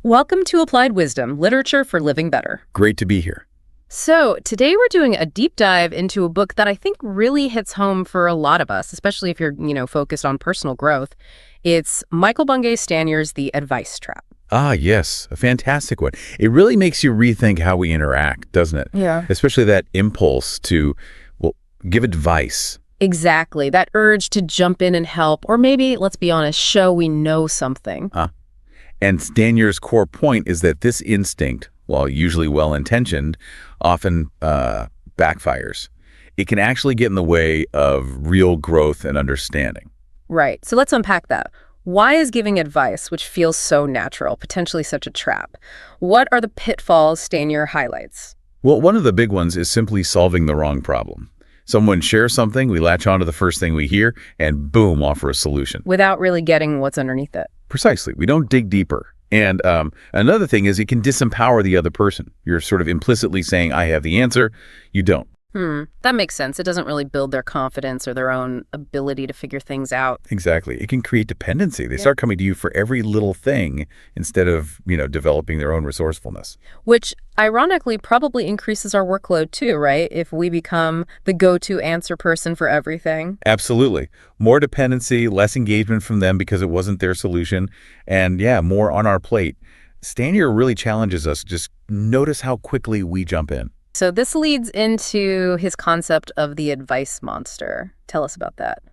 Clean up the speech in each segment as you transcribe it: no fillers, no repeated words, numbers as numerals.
Welcome to Applied Wisdom, Literature for Living Better. Great to be here. So today we're doing a deep dive into a book that I think really hits home for a lot of us, especially if you're, focused on personal growth. It's Michael Bungay Stanier's The Advice Trap. Ah, yes, a fantastic one. It really makes you rethink how we interact, doesn't it? Yeah. Especially that impulse to, give advice. Exactly. That urge to jump in and help, or maybe, let's be honest, show we know something. And Stanier's core point is that this instinct, while usually well-intentioned, often backfires. It can actually get in the way of real growth and understanding. Right. So let's unpack that. Why is giving advice, which feels so natural, potentially such a trap? What are the pitfalls Stanier highlights? Well, one of the big ones is simply solving the wrong problem. Someone shares something, we latch onto the first thing we hear, and boom, offer a solution. Without really getting what's underneath it. Precisely. We don't dig deeper. And another thing is it can disempower the other person. You're sort of implicitly saying, I have the answer. You don't. That makes sense. It doesn't really build their confidence or their own ability to figure things out. Exactly. It can create dependency. They start coming to you for every little thing instead of, developing their own resourcefulness. Which, ironically, probably increases our workload too, right? If we become the go-to answer person for everything. Absolutely. More dependency, less engagement from them because it wasn't their solution, and more on our plate. Stanier really challenges us. Just notice how quickly we jump in. So this leads into his concept of the advice monster. Tell us about that.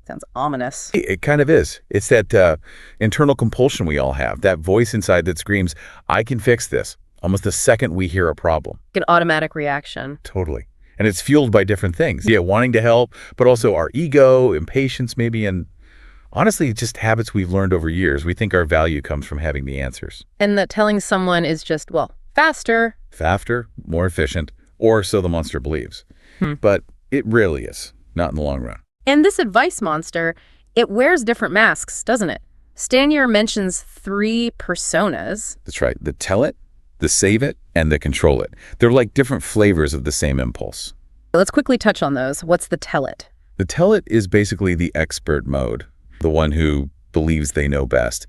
Sounds ominous. It kind of is. It's that internal compulsion we all have, that voice inside that screams, I can fix this, almost the second we hear a problem. An automatic reaction. Totally. And it's fueled by different things. Wanting to help, but also our ego, impatience maybe, and honestly, just habits we've learned over years. We think our value comes from having the answers. And that telling someone is just, faster. Faster, more efficient, or so the monster believes. But it rarely is, not in the long run. And this advice monster, it wears different masks, doesn't it? Stanier mentions 3 personas. That's right. The tell it, the save it, and the control it. They're like different flavors of the same impulse. Let's quickly touch on those. What's the tell it? The tell it is basically the expert mode, the one who believes they know best.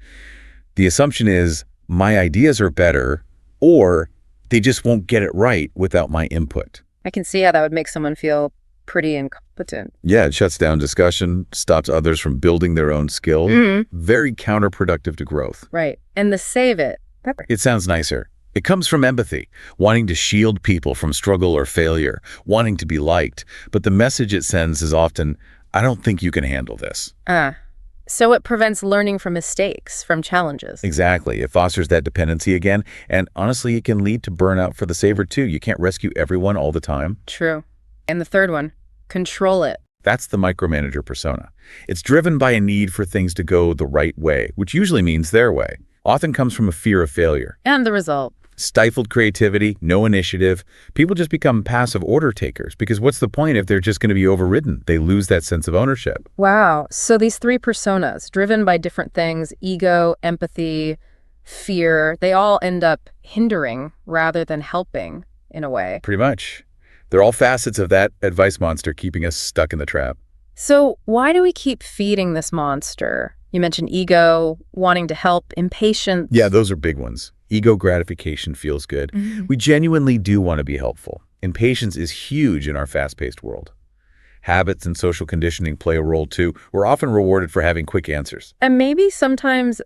The assumption is, my ideas are better, or they just won't get it right without my input. I can see how that would make someone feel pretty incompetent. Yeah, it shuts down discussion, stops others from building their own skill. Very counterproductive to growth. Right. And the save it. It sounds nicer. It comes from empathy, wanting to shield people from struggle or failure, wanting to be liked. But the message it sends is often, I don't think you can handle this. So it prevents learning from mistakes, from challenges. Exactly. It fosters that dependency again. And honestly, it can lead to burnout for the saver too. You can't rescue everyone all the time. True. And the third one, control it. That's the micromanager persona. It's driven by a need for things to go the right way, which usually means their way. Often comes from a fear of failure. And the result? Stifled creativity, no initiative. People just become passive order takers because what's the point if they're just going to be overridden? They lose that sense of ownership. Wow. So these 3 personas, driven by different things, ego, empathy, fear, they all end up hindering rather than helping in a way. Pretty much. They're all facets of that advice monster keeping us stuck in the trap. So why do we keep feeding this monster? You mentioned ego, wanting to help, impatience. Yeah, those are big ones. Ego gratification feels good. We genuinely do want to be helpful. Impatience is huge in our fast-paced world. Habits and social conditioning play a role too. We're often rewarded for having quick answers. And maybe sometimes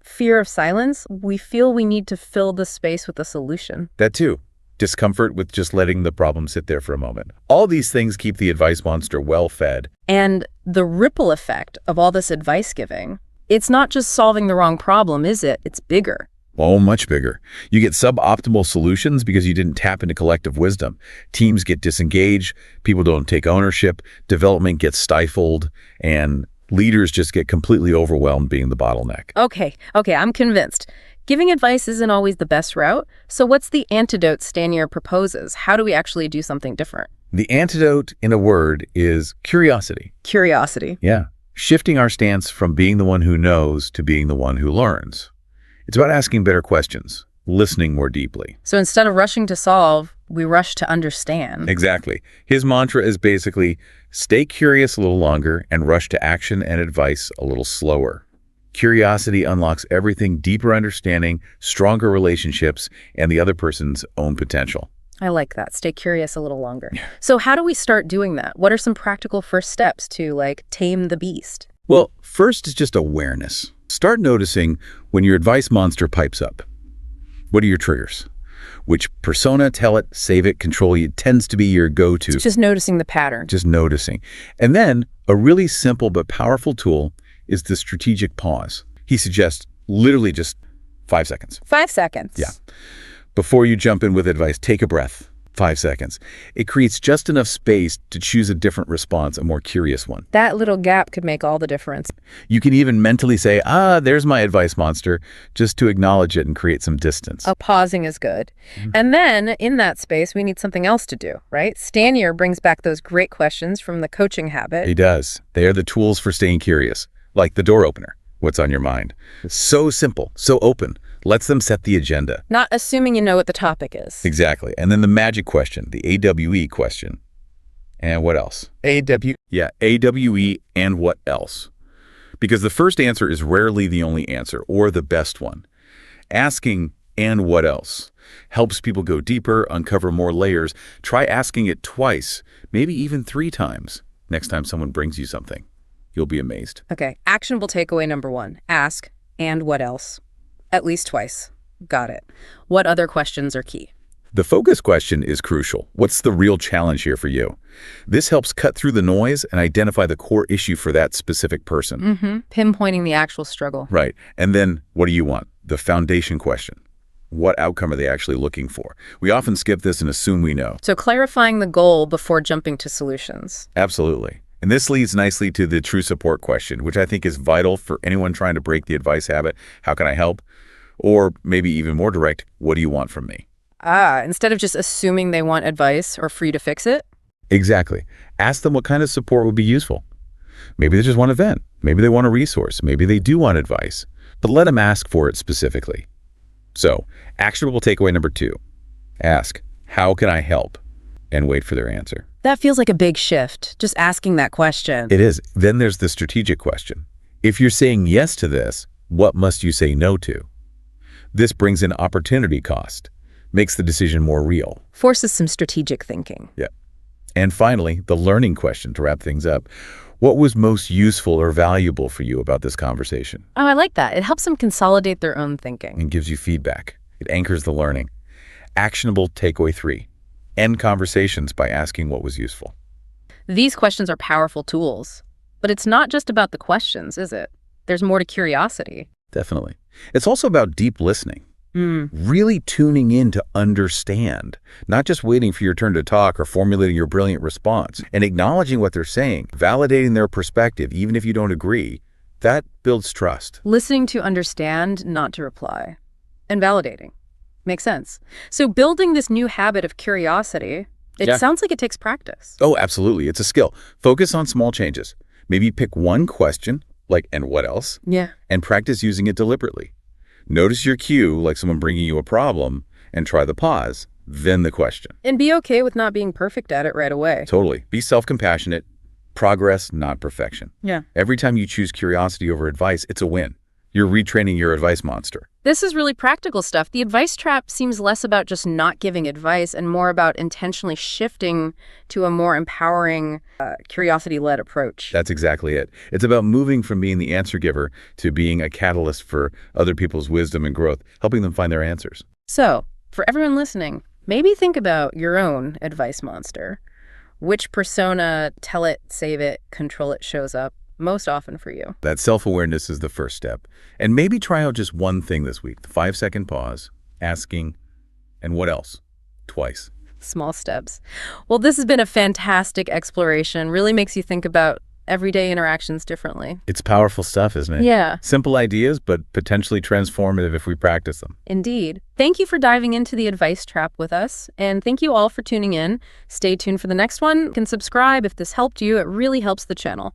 fear of silence. We feel we need to fill the space with a solution. That too. Discomfort with just letting the problem sit there for a moment. All these things keep the advice monster well fed. And the ripple effect of all this advice giving, it's not just solving the wrong problem, is it? It's bigger. Oh, much bigger. You get suboptimal solutions because you didn't tap into collective wisdom. Teams get disengaged, people don't take ownership, development gets stifled, and leaders just get completely overwhelmed being the bottleneck. Okay, I'm convinced. Giving advice isn't always the best route, so what's the antidote Stanier proposes? How do we actually do something different? The antidote, in a word, is curiosity. Curiosity. Yeah. Shifting our stance from being the one who knows to being the one who learns. It's about asking better questions, listening more deeply. So instead of rushing to solve, we rush to understand. Exactly. His mantra is basically, stay curious a little longer and rush to action and advice a little slower. Curiosity unlocks everything: deeper understanding, stronger relationships, and the other person's own potential. I like that. Stay curious a little longer. So how do we start doing that? What are some practical first steps to, like, tame the beast? Well, first is just awareness. Start noticing when your advice monster pipes up. What are your triggers? Which persona, tell it, save it, control it, tends to be your go-to? It's just noticing the pattern. Just noticing. And then a really simple but powerful tool is the strategic pause. He suggests literally just 5 seconds. 5 seconds. Yeah. Before you jump in with advice, take a breath. 5 seconds. It creates just enough space to choose a different response, a more curious one. That little gap could make all the difference. You can even mentally say, there's my advice monster, just to acknowledge it and create some distance. Pausing is good. And then in that space, we need something else to do, right? Stanier brings back those great questions from the coaching habit. He does. They are the tools for staying curious, like the door opener. What's on your mind? So simple, so open. Lets them set the agenda. Not assuming you know what the topic is. Exactly. And then the magic question, the AWE question. And what else? Yeah, AWE and what else? Because the first answer is rarely the only answer or the best one. Asking and what else helps people go deeper, uncover more layers. Try asking it twice, maybe even 3 times. Next time someone brings you something, you'll be amazed. Okay, actionable takeaway number 1. Ask, and what else? At least twice. Got it. What other questions are key? The focus question is crucial. What's the real challenge here for you? This helps cut through the noise and identify the core issue for that specific person. Pinpointing the actual struggle. Right. And then, what do you want? The foundation question. What outcome are they actually looking for? We often skip this and assume we know. So clarifying the goal before jumping to solutions. Absolutely. And this leads nicely to the true support question, which I think is vital for anyone trying to break the advice habit. How can I help? Or maybe even more direct, what do you want from me? Instead of just assuming they want advice or for you to fix it? Exactly. Ask them what kind of support would be useful. Maybe they just want a vent. Maybe they want a resource. Maybe they do want advice. But let them ask for it specifically. So, actionable takeaway number 2. Ask, how can I help? And wait for their answer. That feels like a big shift, just asking that question. It is. Then there's the strategic question. If you're saying yes to this, what must you say no to? This brings in opportunity cost, makes the decision more real. Forces some strategic thinking. Yeah. And finally, the learning question to wrap things up. What was most useful or valuable for you about this conversation? Oh, I like that. It helps them consolidate their own thinking. And gives you feedback. It anchors the learning. Actionable takeaway 3. End conversations by asking what was useful. These questions are powerful tools. But it's not just about the questions, is it? There's more to curiosity. Definitely. It's also about deep listening. Really tuning in to understand, not just waiting for your turn to talk or formulating your brilliant response, and acknowledging what they're saying, validating their perspective, even if you don't agree. That builds trust. Listening to understand, not to reply. And validating. Makes sense. So building this new habit of curiosity, it sounds like it takes practice. Oh, absolutely. It's a skill. Focus on small changes. Maybe pick one question, like, and what else? Yeah. And practice using it deliberately. Notice your cue, like someone bringing you a problem, and try the pause, then the question. And be okay with not being perfect at it right away. Totally. Be self-compassionate. Progress, not perfection. Yeah. Every time you choose curiosity over advice, it's a win. You're retraining your advice monster. This is really practical stuff. The advice trap seems less about just not giving advice and more about intentionally shifting to a more empowering, curiosity-led approach. That's exactly it. It's about moving from being the answer giver to being a catalyst for other people's wisdom and growth, helping them find their answers. So, for everyone listening, maybe think about your own advice monster. Which persona, tell it, save it, control it, shows up most often for you? That self-awareness is the first step. And maybe try out just one thing this week. The 5-second pause, asking, and what else? Twice. Small steps. Well, this has been a fantastic exploration. Really makes you think about everyday interactions differently. It's powerful stuff, isn't it? Yeah. Simple ideas, but potentially transformative if we practice them. Indeed. Thank you for diving into the advice trap with us. And thank you all for tuning in. Stay tuned for the next one. You can subscribe if this helped you. It really helps the channel.